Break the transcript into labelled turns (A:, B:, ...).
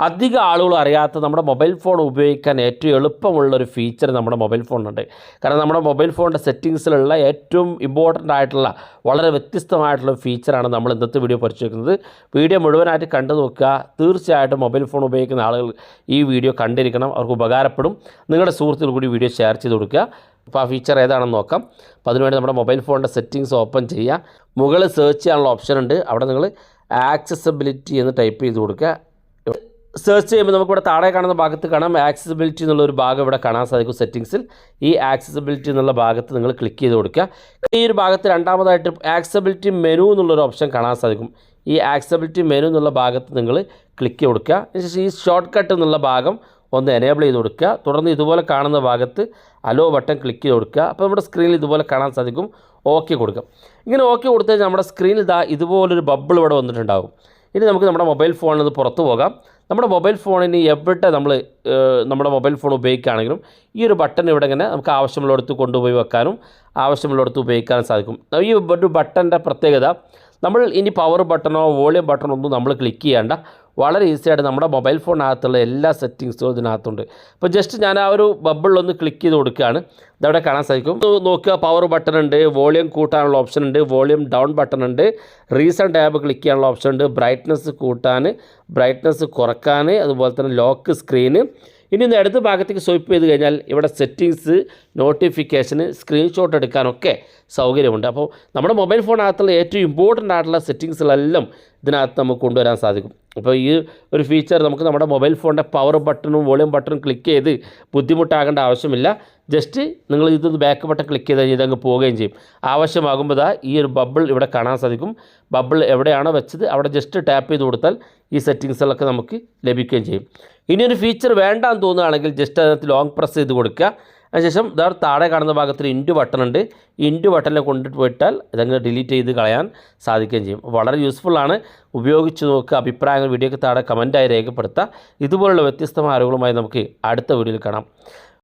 A: അധികം ആളുകൾ അറിയാത്ത നമ്മുടെ മൊബൈൽ ഫോൺ ഉപയോഗിക്കാൻ ഏറ്റവും എളുപ്പമുള്ളൊരു ഫീച്ചർ നമ്മുടെ മൊബൈൽ ഫോണിനുണ്ട്. കാരണം നമ്മുടെ മൊബൈൽ ഫോണിൻ്റെ സെറ്റിങ്സിലുള്ള ഏറ്റവും ഇമ്പോർട്ടൻ്റ് ആയിട്ടുള്ള വളരെ വ്യത്യസ്തമായിട്ടുള്ള ഫീച്ചറാണ് നമ്മൾ ഇന്നത്തെ വീഡിയോ പരിശോധിക്കുന്നത്. വീഡിയോ മുഴുവനായിട്ട് കണ്ടു നോക്കുക. തീർച്ചയായിട്ടും മൊബൈൽ ഫോൺ ഉപയോഗിക്കുന്ന ആളുകൾ ഈ വീഡിയോ കണ്ടിരിക്കണം, അവർക്ക് ഉപകാരപ്പെടും. നിങ്ങളുടെ സുഹൃത്തുക്കൾ കൂടി വീഡിയോ ഷെയർ ചെയ്ത് കൊടുക്കുക. അപ്പോൾ ആ ഫീച്ചർ ഏതാണെന്ന് നോക്കാം. അപ്പോൾ അതിനുവേണ്ടി നമ്മുടെ മൊബൈൽ ഫോണിൻ്റെ സെറ്റിങ്സ് ഓപ്പൺ ചെയ്യുക. മുകളിൽ സെർച്ച് ചെയ്യാനുള്ള ഓപ്ഷൻ ഉണ്ട്. അവിടെ നിങ്ങൾ ആക്സസിബിലിറ്റി എന്ന് ടൈപ്പ് ചെയ്ത് കൊടുക്കുക. സെർച്ച് ചെയ്യുമ്പോൾ നമുക്കിവിടെ താഴെ കാണുന്ന ഭാഗത്ത് കാണാം ആക്സസിബിലിറ്റി എന്നുള്ളൊരു ഭാഗം ഇവിടെ കാണാൻ സാധിക്കും സെറ്റിങ്സിൽ. ഈ ആക്സസിബിലിറ്റി എന്നുള്ള ഭാഗത്ത് നിങ്ങൾ ക്ലിക്ക് ചെയ്ത് കൊടുക്കുക. ഈ ഒരു ഭാഗത്ത് രണ്ടാമതായിട്ട് ആക്സസിബിലിറ്റി മെനു എന്നുള്ളൊരു ഓപ്ഷൻ കാണാൻ സാധിക്കും. ഈ ആക്സസിബിലിറ്റി മെനു എന്നുള്ള ഭാഗത്ത് നിങ്ങൾ ക്ലിക്ക് ചെയ്ത് കൊടുക്കുക. അതിനുശേഷം ഈ ഷോർട്ട് കട്ട് എന്നുള്ള ഭാഗം ഒന്ന് എനേബിൾ ചെയ്ത് കൊടുക്കുക. തുടർന്ന് ഇതുപോലെ കാണുന്ന ഭാഗത്ത് അലോ ബട്ടൺ ക്ലിക്ക് ചെയ്ത് കൊടുക്കുക. അപ്പോൾ നമ്മുടെ സ്ക്രീനിൽ ഇതുപോലെ കാണാൻ സാധിക്കും. ഓക്കെ കൊടുക്കുക. ഇങ്ങനെ ഓക്കെ കൊടുത്തു കഴിഞ്ഞാൽ നമ്മുടെ സ്ക്രീനിൽ ഇതുപോലൊരു ബബിൾ ഇവിടെ വന്നിട്ടുണ്ടാകും. ഇനി നമുക്ക് നമ്മുടെ മൊബൈൽ ഫോണിൽ നിന്ന് പുറത്ത് പോകാം. നമ്മുടെ മൊബൈൽ ഫോണിന് എവിടെ നമ്മൾ നമ്മുടെ മൊബൈൽ ഫോൺ ഉപയോഗിക്കുകയാണെങ്കിലും ഈ ഒരു ബട്ടൺ ഇവിടെ ഇങ്ങനെ നമുക്ക് ആവശ്യമുള്ളിടത്ത് കൊണ്ടുപോയി വെക്കാനും ആവശ്യമുള്ളിടത്ത് ഉപയോഗിക്കാനും സാധിക്കും. ഈ ഒരു ബട്ടൻ്റെ പ്രത്യേകത, നമ്മൾ ഇനി പവർ ബട്ടണോ വോളിയം ബട്ടണോ ഒന്നും നമ്മൾ ക്ലിക്ക് ചെയ്യേണ്ട. വളരെ ഈസിയായിട്ട് നമ്മുടെ മൊബൈൽ ഫോണിനകത്തുള്ള എല്ലാ സെറ്റിങ്സും ഇതിനകത്തുണ്ട്. അപ്പോൾ ജസ്റ്റ് ഞാൻ ആ ഒരു ബബിളിലൊന്ന് ക്ലിക്ക് ചെയ്ത് കൊടുക്കുകയാണ്. ഇതവിടെ കാണാൻ സാധിക്കും. നോക്കുക, പവർ ബട്ടൺ ഉണ്ട്, വോളിയം കൂട്ടാനുള്ള ഓപ്ഷൻ ഉണ്ട്, വോളിയം ഡൗൺ ബട്ടൺ ഉണ്ട്, റീസെൻറ്റ് ടാബ് ക്ലിക്ക് ചെയ്യാനുള്ള ഓപ്ഷൻ ഉണ്ട്, ബ്രൈറ്റ്നസ് കൂട്ടാൻ, ബ്രൈറ്റ്നസ് കുറക്കാൻ, അതുപോലെ തന്നെ ലോക്ക് സ്ക്രീന്. ഇനി ഒന്ന് അടുത്ത ഭാഗത്തേക്ക് സ്വൈപ്പ് ചെയ്ത് കഴിഞ്ഞാൽ ഇവിടെ സെറ്റിങ്സ്, നോട്ടിഫിക്കേഷന്, സ്ക്രീൻഷോട്ട് എടുക്കാനൊക്കെ സൗകര്യമുണ്ട്. അപ്പോൾ നമ്മുടെ മൊബൈൽ ഫോണിനകത്തുള്ള ഏറ്റവും ഇമ്പോർട്ടൻ്റ് ആയിട്ടുള്ള സെറ്റിങ്സുകളെല്ലാം ഇതിനകത്ത് നമുക്ക് കൊണ്ടുവരാൻ സാധിക്കും. അപ്പോൾ ഈ ഒരു ഫീച്ചർ നമുക്ക് നമ്മുടെ മൊബൈൽ ഫോണിൻ്റെ പവർ ബട്ടണും വോളിയം ബട്ടണും ക്ലിക്ക് ചെയ്ത് ബുദ്ധിമുട്ടാകേണ്ട ആവശ്യമില്ല. ജസ്റ്റ് നിങ്ങൾ ഇതൊന്ന് ബാക്ക് ബട്ടൺ ക്ലിക്ക് ചെയ്ത് കഴിഞ്ഞാൽ ഇതങ്ങ് പോവുകയും ചെയ്യും. ആവശ്യമാകുമ്പോൾ ഈ ഒരു ബബിൾ ഇവിടെ കാണാൻ സാധിക്കും. ബബിൾ എവിടെയാണോ വെച്ചത് അവിടെ ജസ്റ്റ് ടാപ്പ് ചെയ്ത് കൊടുത്താൽ ഈ സെറ്റിങ്സുകളൊക്കെ നമുക്ക് ലഭിക്കുകയും ചെയ്യും. ഇനിയൊരു ഫീച്ചർ വേണ്ടാന്ന് തോന്നുകയാണെങ്കിൽ ജസ്റ്റ് അതിനകത്ത് ലോങ് പ്രസ് ചെയ്ത് കൊടുക്കുക. അതിനുശേഷം താഴെ കാണുന്ന ഭാഗത്തിൽ ഇൻറ്റു ബട്ടൺ ഉണ്ട്. ഈ ഇൻറ്റു ബട്ടണിൽ കൊണ്ടിട്ട് പോയിട്ടാൽ ഇതങ്ങ് ഡിലീറ്റ് ചെയ്ത് കളയാൻ സാധിക്കുകയും ചെയ്യും. വളരെ യൂസ്ഫുള്ളാണ്. ഉപയോഗിച്ച് നോക്കുക. അഭിപ്രായങ്ങൾ വീഡിയോയ്ക്ക് താഴെ കമൻറ്റായി രേഖപ്പെടുത്തുക. ഇതുപോലുള്ള വ്യത്യസ്തമായ അറിവുകളുമായി നമുക്ക് അടുത്ത വീഡിയോയിൽ കാണാം.